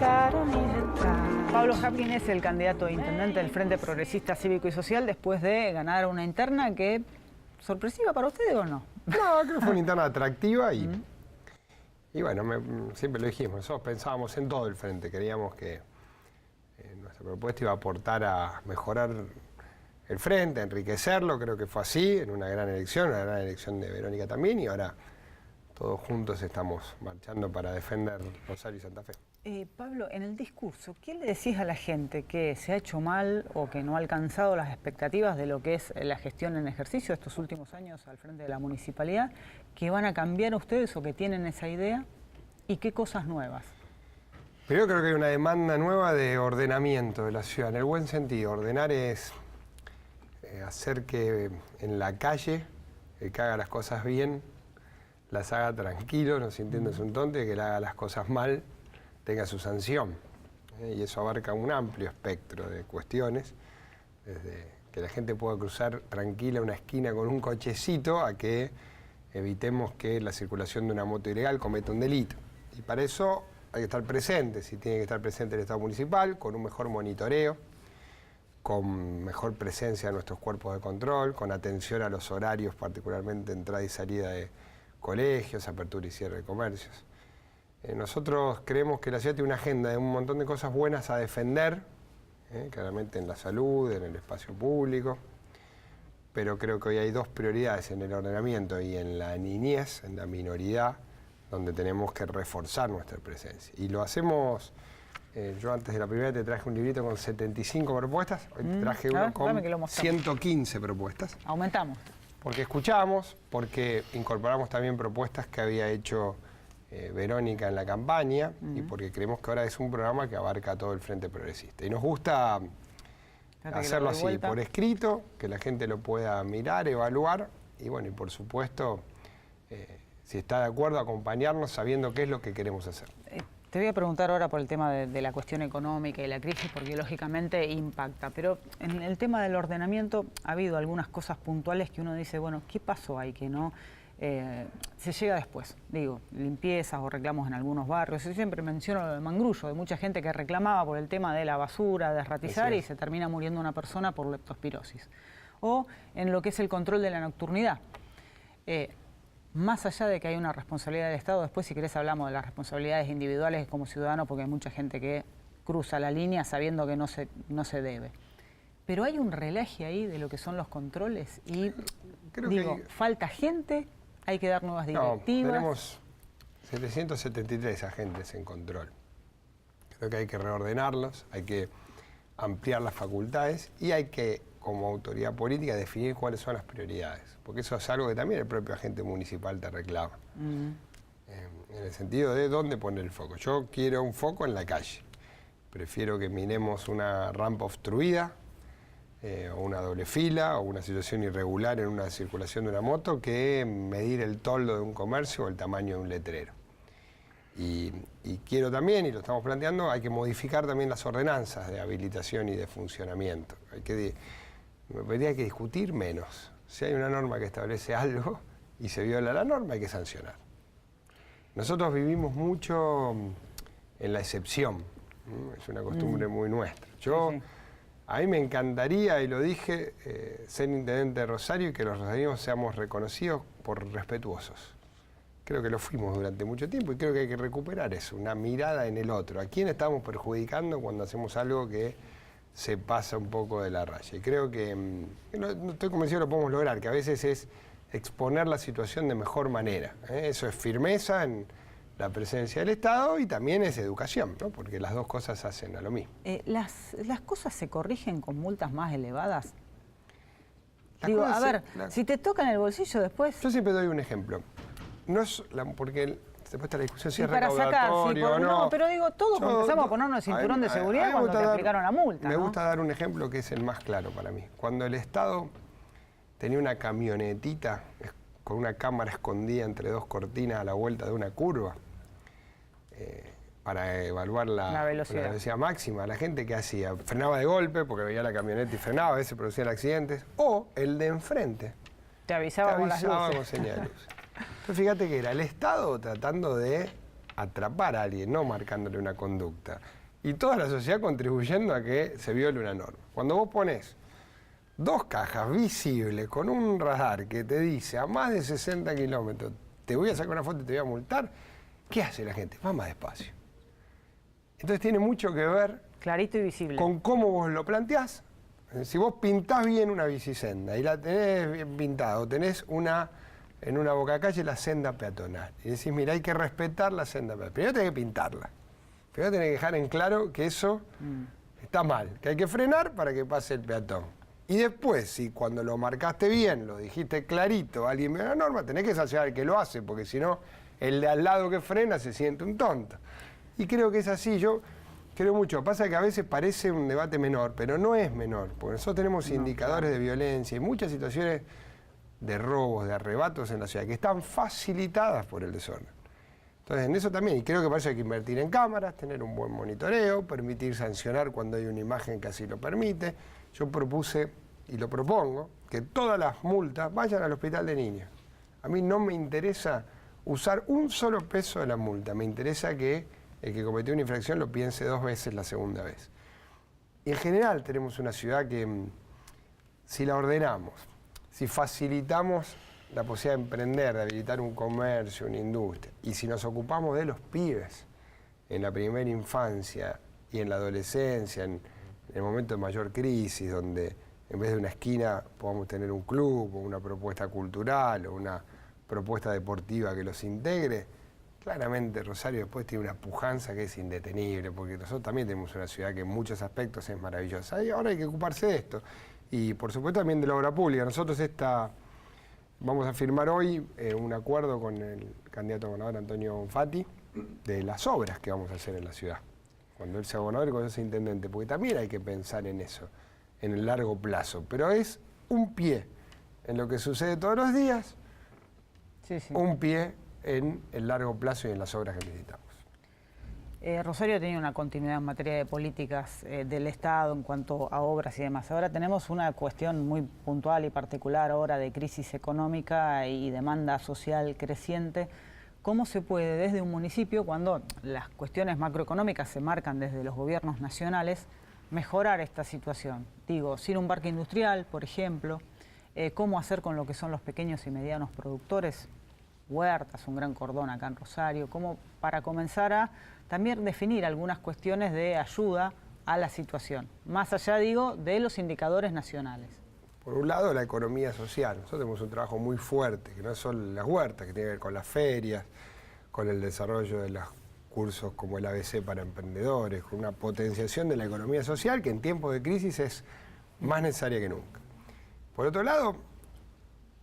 dejaron inventar. Pablo Hapkin es el candidato a intendente del Frente Progresista Cívico y Social después de ganar una interna que, ¿sorpresiva para ustedes o no? No, creo que fue una interna atractiva y bueno, siempre lo dijimos, nosotros pensábamos en todo el Frente, creíamos que nuestra propuesta iba a aportar a mejorar el Frente, a enriquecerlo, creo que fue así, en una gran elección de Verónica también, y ahora todos juntos estamos marchando para defender Rosario y Santa Fe. Pablo, en el discurso, ¿qué le decís a la gente que se ha hecho mal o que no ha alcanzado las expectativas de lo que es la gestión en ejercicio estos últimos años al frente de la municipalidad, que van a cambiar ustedes o que tienen esa idea, y qué cosas nuevas? Primero creo que hay una demanda nueva de ordenamiento de la ciudad, en el buen sentido. Ordenar es hacer que en la calle el que haga las cosas bien las haga tranquilo, no sintiéndose un tonto, y que le haga las cosas mal tenga su sanción. Y eso abarca un amplio espectro de cuestiones, desde que la gente pueda cruzar tranquila una esquina con un cochecito a que evitemos que la circulación de una moto ilegal cometa un delito. Y para eso hay que estar presentes, y tiene que estar presente el Estado municipal con un mejor monitoreo, con mejor presencia de nuestros cuerpos de control, con atención a los horarios, particularmente entrada y salida de colegios, apertura y cierre de comercios. Nosotros creemos que la ciudad tiene una agenda de un montón de cosas buenas a defender, claramente en la salud, en el espacio público, pero creo que hoy hay dos prioridades en el ordenamiento y en la niñez, en la minoridad, donde tenemos que reforzar nuestra presencia. Y lo hacemos, yo antes de la primera te traje un librito con 75 propuestas, hoy te traje uno con 115 propuestas. Aumentamos. Porque escuchamos, porque incorporamos también propuestas que había hecho Verónica en la campaña, y porque creemos que ahora es un programa que abarca todo el Frente Progresista. Y nos gusta hacerlo así, por escrito, que la gente lo pueda mirar, evaluar, y bueno, y por supuesto, si está de acuerdo, acompañarnos sabiendo qué es lo que queremos hacer. Te voy a preguntar ahora por el tema de la cuestión económica y la crisis, porque lógicamente impacta, pero en el tema del ordenamiento ha habido algunas cosas puntuales que uno dice, bueno, ¿qué pasó ahí que no se llega después? Digo, limpiezas o reclamos en algunos barrios. Yo siempre menciono lo del mangrullo, de mucha gente que reclamaba por el tema de la basura, de ratizar, y se termina muriendo una persona por leptospirosis. O en lo que es el control de la nocturnidad. Más allá de que hay una responsabilidad del Estado, después si querés hablamos de las responsabilidades individuales como ciudadanos, porque hay mucha gente que cruza la línea sabiendo que no se debe. Pero hay un relaje ahí de lo que son los controles y, digo, falta gente, hay que dar nuevas directivas. No, tenemos 773 agentes en control. Creo que hay que reordenarlos, hay que ampliar las facultades y hay que, como autoridad política, definir cuáles son las prioridades, porque eso es algo que también el propio agente municipal te reclama, en el sentido de dónde poner el foco. Yo quiero un foco en la calle, prefiero que miremos una rampa obstruida, o una doble fila, o una situación irregular en una circulación de una moto, que medir el toldo de un comercio o el tamaño de un letrero. Y quiero también, y lo estamos planteando, hay que modificar también las ordenanzas de habilitación y de funcionamiento. Me parece que discutir menos. Si hay una norma que establece algo y se viola la norma, hay que sancionar. Nosotros vivimos mucho en la excepción, es una costumbre muy nuestra. A mí me encantaría, y lo dije, ser intendente de Rosario y que los rosarinos seamos reconocidos por respetuosos. Creo que lo fuimos durante mucho tiempo y creo que hay que recuperar eso, una mirada en el otro. ¿A quién estamos perjudicando cuando hacemos algo que se pasa un poco de la raya? Y creo que, no estoy convencido que lo podemos lograr, que a veces es exponer la situación de mejor manera. Eso es firmeza en la presencia del Estado y también es educación, ¿no? Porque las dos cosas hacen a lo mismo. ¿Las cosas se corrigen con multas más elevadas? Digo, a ver, si te tocan el bolsillo después... Yo siempre doy un ejemplo. No es porque después está la discusión si es para recaudatorio sacar, o no. No, pero digo, todos empezamos a ponernos el cinturón de seguridad cuando te aplicaron la multa, Me gusta dar un ejemplo que es el más claro para mí. Cuando el Estado tenía una camionetita con una cámara escondida entre dos cortinas a la vuelta de una curva, para evaluar la velocidad máxima, la gente que hacía, frenaba de golpe porque veía la camioneta y frenaba, a veces producían accidentes, o el de enfrente te avisaba con las luces. Con señales. Entonces fíjate que era el Estado tratando de atrapar a alguien, no marcándole una conducta. Y toda la sociedad contribuyendo a que se viole una norma. Cuando vos pones 2 cajas visibles con un radar que te dice a más de 60 kilómetros, te voy a sacar una foto y te voy a multar, ¿qué hace la gente? Va más despacio. Entonces tiene mucho que ver clarito y visible con cómo vos lo planteás. Si vos pintás bien una bicisenda y la tenés bien pintada, o tenés en una bocacalle la senda peatonal, y decís, mira, hay que respetar la senda peatonal. Primero tenés que pintarla. Primero tenés que dejar en claro que eso está mal, que hay que frenar para que pase el peatón. Y después, si cuando lo marcaste bien, lo dijiste clarito, alguien ve la norma, tenés que sancionar al que lo hace, porque si no, el de al lado que frena se siente un tonto. Y creo que es así, yo creo mucho. Pasa que a veces parece un debate menor, pero no es menor, porque nosotros tenemos indicadores de violencia y muchas situaciones de robos, de arrebatos en la ciudad, que están facilitadas por el desorden. Entonces, en eso también, y creo que para eso hay que invertir en cámaras, tener un buen monitoreo, permitir sancionar cuando hay una imagen que así lo permite. Yo propuse, y lo propongo, que todas las multas vayan al hospital de niños. A mí no me interesa usar un solo peso de la multa, me interesa que el que cometió una infracción lo piense 2 veces la segunda vez. Y en general tenemos una ciudad que, si la ordenamos, si facilitamos la posibilidad de emprender, de habilitar un comercio, una industria, y si nos ocupamos de los pibes en la primera infancia y en la adolescencia, en el momento de mayor crisis, donde en vez de una esquina podamos tener un club o una propuesta cultural o una propuesta deportiva que los integre, claramente Rosario después tiene una pujanza que es indetenible, porque nosotros también tenemos una ciudad que en muchos aspectos es maravillosa. Y ahora hay que ocuparse de esto. Y por supuesto también de la obra pública. Nosotros vamos a firmar hoy un acuerdo con el candidato a gobernador Antonio Bonfatti de las obras que vamos a hacer en la ciudad. Cuando él sea gobernador y cuando sea intendente, porque también hay que pensar en eso, en el largo plazo. Pero es un pie en lo que sucede todos los días, un pie en el largo plazo y en las obras que necesitamos. Rosario tiene una continuidad en materia de políticas del Estado en cuanto a obras y demás. Ahora tenemos una cuestión muy puntual y particular ahora de crisis económica y demanda social creciente. ¿Cómo se puede desde un municipio, cuando las cuestiones macroeconómicas se marcan desde los gobiernos nacionales, mejorar esta situación? Digo, sin un parque industrial, por ejemplo, ¿cómo hacer con lo que son los pequeños y medianos productores? Huertas, un gran cordón acá en Rosario, como para comenzar a también definir algunas cuestiones de ayuda a la situación, más allá, digo, de los indicadores nacionales. Por un lado, la economía social. Nosotros tenemos un trabajo muy fuerte, que no es solo las huertas, que tiene que ver con las ferias, con el desarrollo de los cursos como el ABC para emprendedores, con una potenciación de la economía social que en tiempos de crisis es más necesaria que nunca. Por otro lado,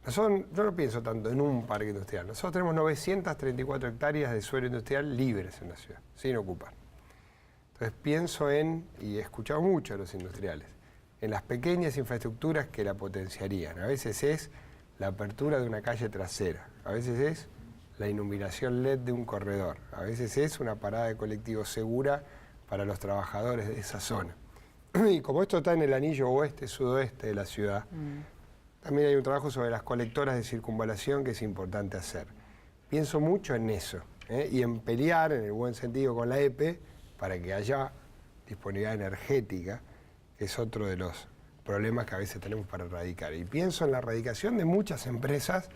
yo no pienso tanto en un parque industrial. Nosotros tenemos 934 hectáreas de suelo industrial libres en la ciudad, sin ocupar. Entonces pienso y he escuchado mucho a los industriales, en las pequeñas infraestructuras que la potenciarían. A veces es la apertura de una calle trasera, a veces es la iluminación LED de un corredor, a veces es una parada de colectivo segura para los trabajadores de esa zona. Y como esto está en el anillo oeste-sudoeste de la ciudad, también hay un trabajo sobre las colectoras de circunvalación que es importante hacer. Pienso mucho en eso, y en pelear, en el buen sentido, con la EPE para que haya disponibilidad energética, que es otro de los problemas que a veces tenemos para erradicar. Y pienso en la erradicación de muchas empresas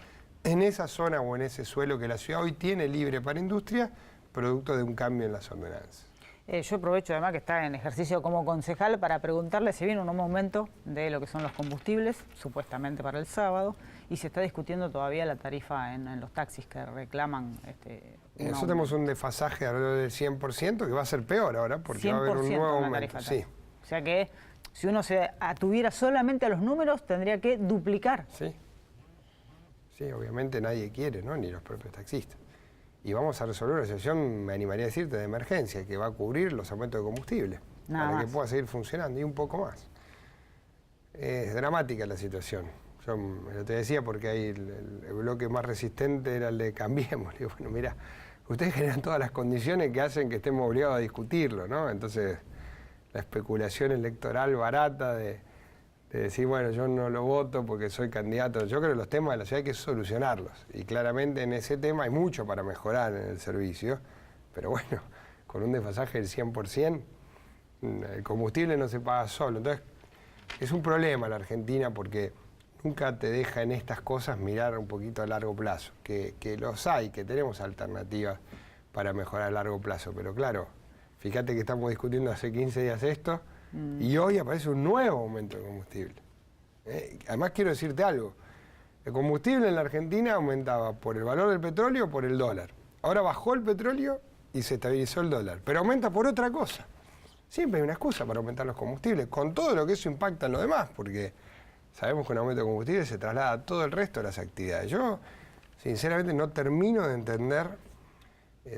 en esa zona o en ese suelo que la ciudad hoy tiene libre para industria, producto de un cambio en las ordenanzas. Yo aprovecho además que está en ejercicio como concejal para preguntarle si viene un aumento de lo que son los combustibles, supuestamente para el sábado, y se está discutiendo todavía la tarifa en los taxis que reclaman. Nosotros tenemos un desfasaje alrededor del 100% que va a ser peor ahora porque va a haber un nuevo aumento. Sí. O sea que si uno se atuviera solamente a los números tendría que duplicar. Sí. Sí, obviamente nadie quiere, ¿no? Ni los propios taxistas. Y vamos a resolver una situación, me animaría a decirte, de emergencia, que va a cubrir los aumentos de combustible, para que pueda seguir funcionando, y un poco más. Es dramática la situación. Yo te decía porque ahí el bloque más resistente era el de Cambiemos. Digo, bueno, mira, ustedes generan todas las condiciones que hacen que estemos obligados a discutirlo, ¿no? Entonces, la especulación electoral barata de decir, bueno, yo no lo voto porque soy candidato. Yo creo que los temas de la ciudad hay que solucionarlos. Y claramente en ese tema hay mucho para mejorar en el servicio, Pero bueno, con un desfasaje del 100%, el combustible no se paga solo. Entonces, es un problema la Argentina porque nunca te deja en estas cosas mirar un poquito a largo plazo, que los hay, que tenemos alternativas para mejorar a largo plazo. Pero claro, fíjate que estamos discutiendo hace 15 días esto y hoy aparece un nuevo aumento de combustible. Además quiero decirte algo, el combustible en la Argentina aumentaba por el valor del petróleo o por el dólar. Ahora bajó el petróleo y se estabilizó el dólar, pero aumenta por otra cosa. Siempre hay una excusa para aumentar los combustibles, con todo lo que eso impacta en lo demás, porque sabemos que un aumento de combustible se traslada a todo el resto de las actividades. Yo, sinceramente, no termino de entender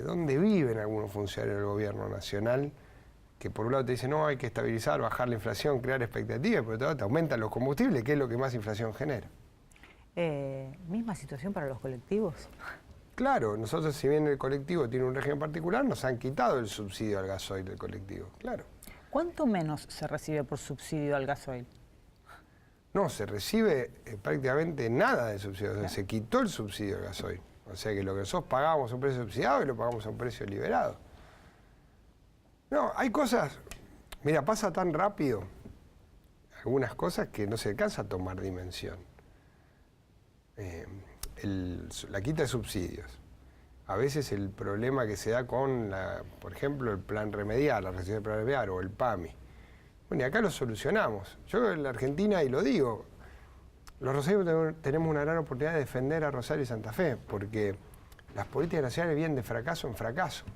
dónde viven algunos funcionarios del gobierno nacional, que por un lado te dicen, no, hay que estabilizar, bajar la inflación, crear expectativas, pero por otro lado te aumentan los combustibles, que es lo que más inflación genera. ¿Misma situación para los colectivos? Claro, nosotros si bien el colectivo tiene un régimen particular, nos han quitado el subsidio al gasoil del colectivo, claro. ¿Cuánto menos se recibe por subsidio al gasoil? No, se recibe prácticamente nada de subsidio, o sea, se quitó el subsidio al gasoil. O sea que lo que nosotros pagábamos a un precio subsidiado y lo pagamos a un precio liberado. No, hay cosas, mira, pasa tan rápido algunas cosas que no se alcanza a tomar dimensión. La quita de subsidios. A veces el problema que se da con, por ejemplo, el plan remediar, la restricción del plan remediar o el PAMI. Bueno, y acá lo solucionamos. Yo en la Argentina, y lo digo, los rosarios tenemos una gran oportunidad de defender a Rosario y Santa Fe, porque las políticas nacionales vienen de fracaso en fracaso.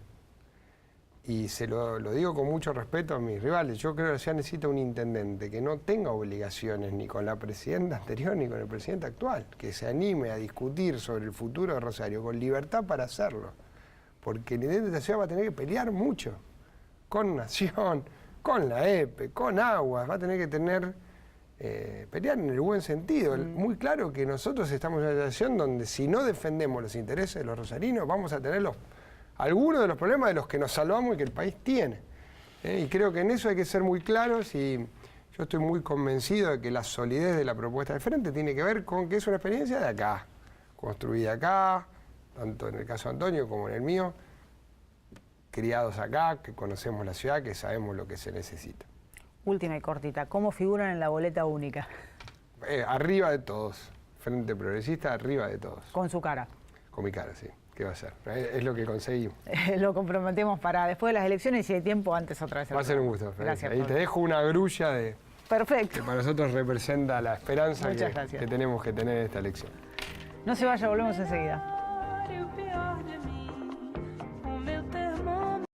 Y se lo digo con mucho respeto a mis rivales. Yo creo que la ciudad necesita un intendente que no tenga obligaciones ni con la presidenta anterior ni con el presidente actual, que se anime a discutir sobre el futuro de Rosario con libertad para hacerlo. Porque el intendente de esta ciudad va a tener que pelear mucho con Nación, con la EPE, con Aguas, va a tener que pelear en el buen sentido. Muy claro que nosotros estamos en una situación donde si no defendemos los intereses de los rosarinos, vamos a tener algunos de los problemas de los que nos salvamos y que el país tiene. Y creo que en eso hay que ser muy claros y yo estoy muy convencido de que la solidez de la propuesta de frente tiene que ver con que es una experiencia de acá, construida acá, tanto en el caso de Antonio como en el mío, criados acá, que conocemos la ciudad, que sabemos lo que se necesita. Última y cortita, ¿cómo figuran en la boleta única? Arriba de todos, Frente Progresista, arriba de todos. Con su cara. Con mi cara, sí. ¿Qué va a ser? Es lo que conseguimos. Lo comprometemos para después de las elecciones y si hay tiempo antes otra vez. Va a ser un gusto. Gracias. Ahí te dejo una grulla Perfecto. que para nosotros representa la esperanza que tenemos que tener en esta elección. No se vaya, volvemos enseguida.